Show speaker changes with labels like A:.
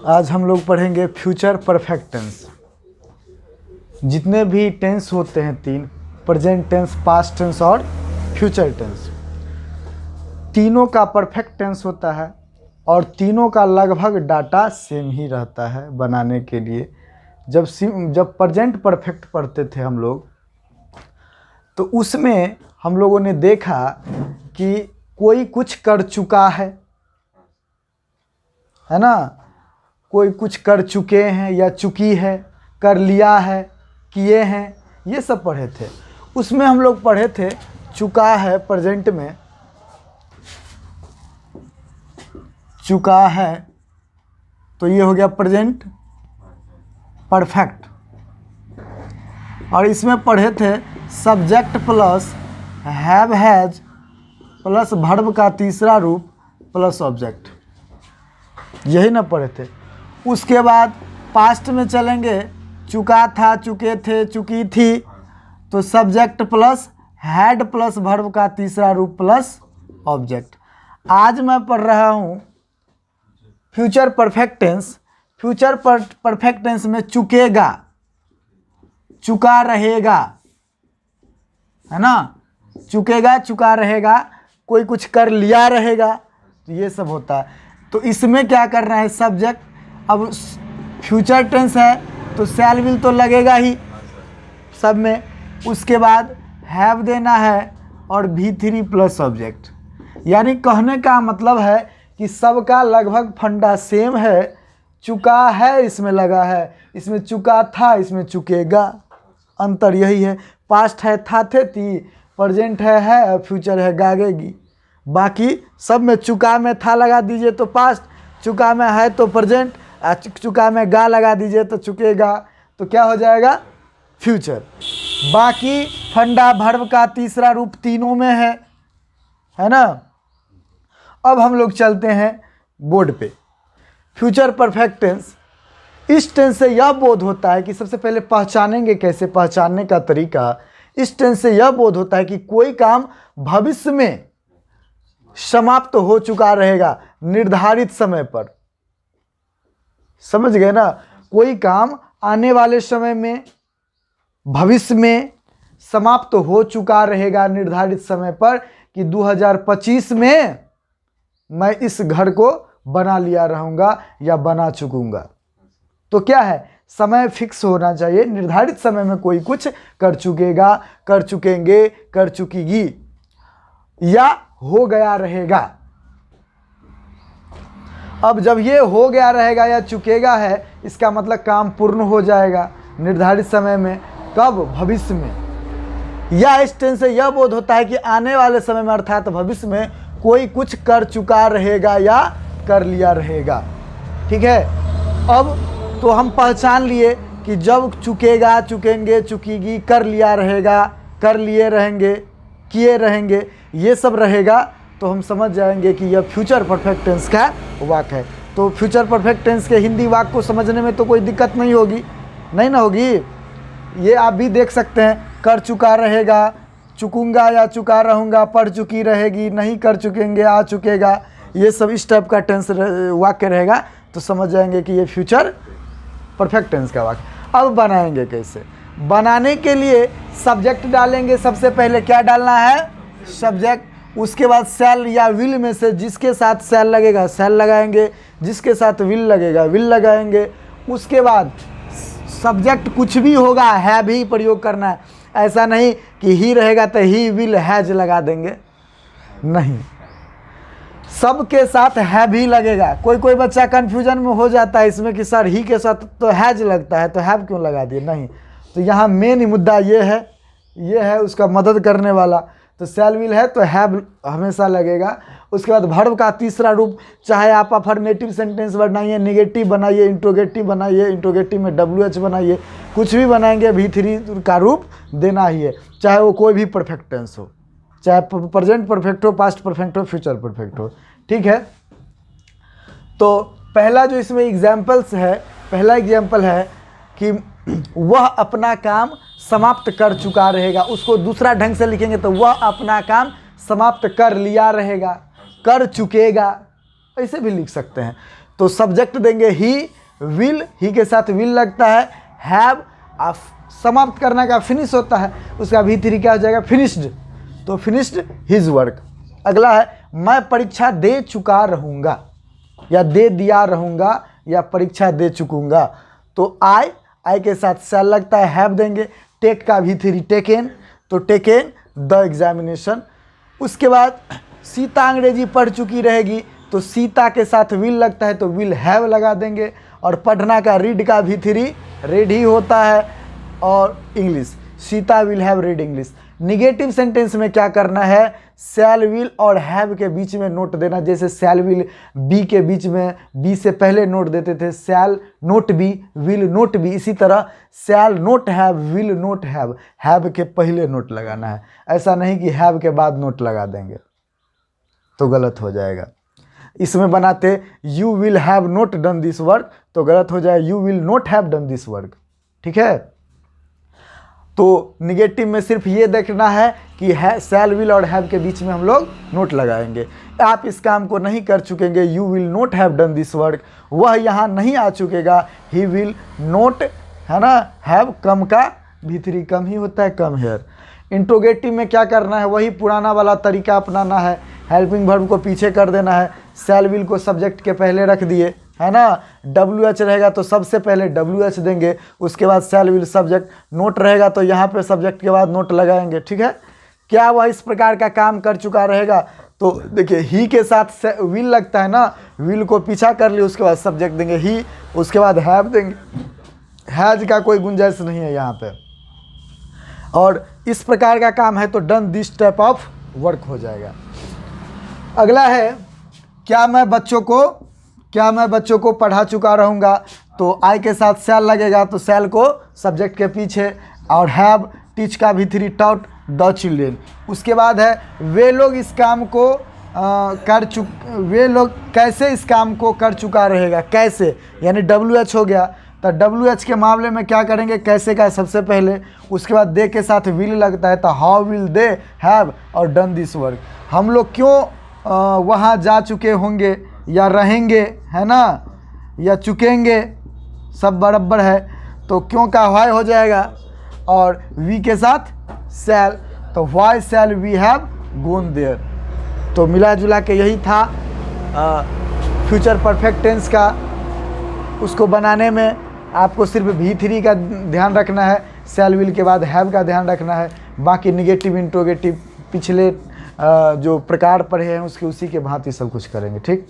A: आज हम लोग पढ़ेंगे फ्यूचर परफेक्ट टेंस। जितने भी टेंस होते हैं तीन, प्रेजेंट टेंस, पास्ट टेंस और फ्यूचर टेंस, तीनों का परफेक्ट टेंस होता है और तीनों का लगभग डाटा सेम ही रहता है बनाने के लिए। जब प्रेजेंट परफेक्ट पढ़ते थे हम लोग, तो उसमें हम लोगों ने देखा कि कोई कुछ कर चुका है ना, कोई कुछ कर चुके हैं या चुकी है, कर लिया है, किए हैं, ये सब पढ़े थे। उसमें हम लोग पढ़े थे चुका है, प्रेजेंट में चुका है, तो ये हो गया प्रेजेंट परफेक्ट। और इसमें पढ़े थे subject plus have has plus verb का तीसरा रूप प्लस ऑब्जेक्ट, यही ना पढ़े थे। उसके बाद पास्ट में चलेंगे, चुका था, चुके थे, चुकी थी, तो subject plus had plus verb का तीसरा रूप प्लस ऑब्जेक्ट। आज मैं पढ़ रहा हूँ future perfect tense. Future perfect tense में चुकेगा, चुका रहेगा, है ना, चुकेगा, चुका रहेगा, कोई कुछ कर लिया रहेगा, तो ये सब होता है। तो इसमें क्या करना है, सब्जेक्ट, अब फ्यूचर टेंस है तो शैल विल तो लगेगा ही सब में। उसके बाद हैव देना है और V3 प्लस ऑब्जेक्ट। यानी कहने का मतलब है कि सबका लगभग फंडा सेम है। चुका है इसमें लगा है, इसमें चुका था, इसमें चुकेगा, अंतर यही है। पास्ट है था, थे, थी, प्रेजेंट है, फ्यूचर है गागेगी। बाकी सब में चुका में था लगा दीजिए तो पास्ट, चुका में है तो प्रेजेंट, चुका में गा लगा दीजिए तो चुकेगा, तो क्या हो जाएगा, फ्यूचर। बाकी फंडा वर्ब का तीसरा रूप तीनों में है ना। अब हम लोग चलते हैं बोर्ड पे। फ्यूचर परफेक्ट टेंस, इस टेंस से यह बोध होता है कि सबसे पहले पहचानेंगे कैसे, पहचानने का तरीका, इस टेंस से यह बोध होता है कि कोई काम भविष्य में समाप्त हो चुका रहेगा निर्धारित समय पर। समझ गए ना, कोई काम आने वाले समय में, भविष्य में समाप्त हो चुका रहेगा निर्धारित समय पर, कि 2025 में मैं इस घर को बना लिया रहूँगा या बना चुकूँगा। तो क्या है, समय फिक्स होना चाहिए, निर्धारित समय में कोई कुछ कर चुकेगा, कर चुकेंगे, कर चुकीगी, या हो गया रहेगा। अब जब ये हो गया रहेगा या चुकेगा है, इसका मतलब काम पूर्ण हो जाएगा निर्धारित समय में। कब, भविष्य में। या इस टेंस से यह बोध होता है कि आने वाले समय में अर्थात भविष्य में कोई कुछ कर चुका रहेगा या कर लिया रहेगा। ठीक है, अब तो हम पहचान लिए कि जब चुकेगा, चुकेंगे, चुकीगी, कर लिया रहेगा, कर लिए रहेंगे, किए रहेंगे, ये सब रहेगा, तो हम समझ जाएंगे कि यह फ्यूचर परफेक्ट टेंस का वाक्य है। तो फ्यूचर परफेक्ट टेंस के हिंदी वाक्य को समझने में तो कोई दिक्कत नहीं होगी, नहीं ना होगी। ये आप भी देख सकते हैं, कर चुका रहेगा, चुकूंगा या चुका रहूँगा, पढ़ चुकी रहेगी, नहीं कर चुकेंगे, आ चुकेगा, ये सब इस टाइप का टेंस वाक्य रहेगा, तो समझ जाएंगे कि ये फ्यूचर परफेक्ट टेंस का वाक्य। अब बनाएंगे कैसे, बनाने के लिए सब्जेक्ट डालेंगे। सबसे पहले क्या डालना है, सब्जेक्ट। उसके बाद शैल या विल में से जिसके साथ शैल लगेगा शैल लगाएंगे, जिसके साथ विल लगेगा विल लगाएंगे। उसके बाद सब्जेक्ट कुछ भी होगा है भी प्रयोग करना है। ऐसा नहीं कि ही रहेगा तो ही विल हैज लगा देंगे, नहीं, सबके साथ है भी लगेगा। कोई कोई बच्चा कंफ्यूजन में हो जाता है इसमें कि सर ही के साथ तो हैज लगता है तो हैव क्यों लगा दिए, नहीं। तो यहाँ मेन मुद्दा ये है उसका मदद करने वाला। तो शैल विल है तो हैव हमेशा लगेगा। उसके बाद वर्ब का तीसरा रूप, चाहे आप अफर्मेटिव सेंटेंस बनाइए, नेगेटिव बनाइए, इंट्रोगेटिव में WH बनाइए, कुछ भी बनाएंगे V3 का रूप देना ही है, चाहे वो कोई भी परफेक्ट टेंस हो, चाहे प्रेजेंट परफेक्ट हो, पास्ट परफेक्ट हो, फ्यूचर परफेक्ट हो। ठीक है, तो पहला जो इसमें एग्जाम्पल्स है, पहला एग्जाम्पल है कि वह अपना काम समाप्त कर चुका रहेगा। उसको दूसरा ढंग से लिखेंगे तो वह अपना काम समाप्त कर लिया रहेगा, कर चुकेगा, ऐसे भी लिख सकते हैं। तो सब्जेक्ट देंगे ही विल, ही के साथ विल लगता है, हैव समाप्त करने का फिनिश होता है, उसका V3 क्या हो जाएगा फिनिश्ड, तो फिनिश्ड हिज वर्क। अगला है मैं परीक्षा दे चुका रहूँगा या दे दिया रहूँगा या परीक्षा दे चुकूँगा, तो आई के साथ शैल लगता है, हैव देंगे, टेक का V3 टेकन, तो टेकन द एग्जामिनेशन। उसके बाद सीता अंग्रेजी पढ़ चुकी रहेगी, तो सीता के साथ विल लगता है तो विल हैव लगा देंगे, और पढ़ना का रीड का V3 रेड ही होता है, और English Sita will have read English. Negative sentence में क्या करना है, शैल विल और हैव के बीच में नोट देना, जैसे शैल विल बी के बीच में बी से पहले नोट देते थे, shall not be will not be, इसी तरह shall not have will not have के पहले नोट लगाना है, ऐसा नहीं कि हैव के बाद नोट लगा देंगे तो गलत हो जाएगा। इसमें बनाते you will have note done this work, तो गलत हो जाए you will not have done this work, ठीक है। तो निगेटिव में सिर्फ ये देखना है कि है शैल विल और हैव के बीच में हम लोग नोट लगाएंगे। आप इस काम को नहीं कर चुकेंगे, you will not have done this work, वह यहाँ नहीं आ चुकेगा, ही विल नोट, है ना, हैव कम का V3 कम ही होता है, कम हेयर। इंट्रोगेटिव में क्या करना है, वही पुराना वाला तरीका अपनाना है, हेल्पिंग वर्ब को पीछे कर देना है, शैल विल को सब्जेक्ट के पहले रख दिए, है ना, WH रहेगा तो सबसे पहले WH देंगे, उसके बाद शैल विल सब्जेक्ट, नोट रहेगा तो यहाँ पे सब्जेक्ट के बाद नोट लगाएंगे, ठीक है। क्या वह इस प्रकार का काम कर चुका रहेगा, तो देखिए ही के साथ विल लगता है ना, विल को पीछा कर लिए, उसके बाद सब्जेक्ट देंगे ही, उसके बाद हैव देंगे, हैज का कोई गुंजाइश नहीं है यहाँ पे, और इस प्रकार का काम है तो done this type of work हो जाएगा। अगला है क्या मैं बच्चों को पढ़ा चुका रहूँगा, तो आई के साथ शैल लगेगा, तो शैल को सब्जेक्ट के पीछे, और हैव टीच का V3 टॉट द चिल्ड्रेन। उसके बाद है वे लोग कैसे इस काम को कर चुका रहेगा, कैसे यानी WH हो गया, तो WH के मामले में क्या करेंगे, कैसे का सबसे पहले, उसके बाद दे के साथ विल लगता है, तो हाउ विल दे हैव और डन दिस वर्क। हम लोग क्यों वहाँ जा चुके होंगे या रहेंगे, है ना, या चुकेंगे, सब बराबर है, तो क्यों का व्हाई हो जाएगा, और वी के साथ शैल, तो why shall we have gone there. तो मिला जुला के यही था फ्यूचर परफेक्ट टेंस का। उसको बनाने में आपको सिर्फ V3 का ध्यान रखना है, शैल विल के बाद हैव का ध्यान रखना है, बाकी निगेटिव इंट्रोगेटिव पिछले जो प्रकार पढ़े हैं उसके उसी के भांति सब कुछ करेंगे, ठीक।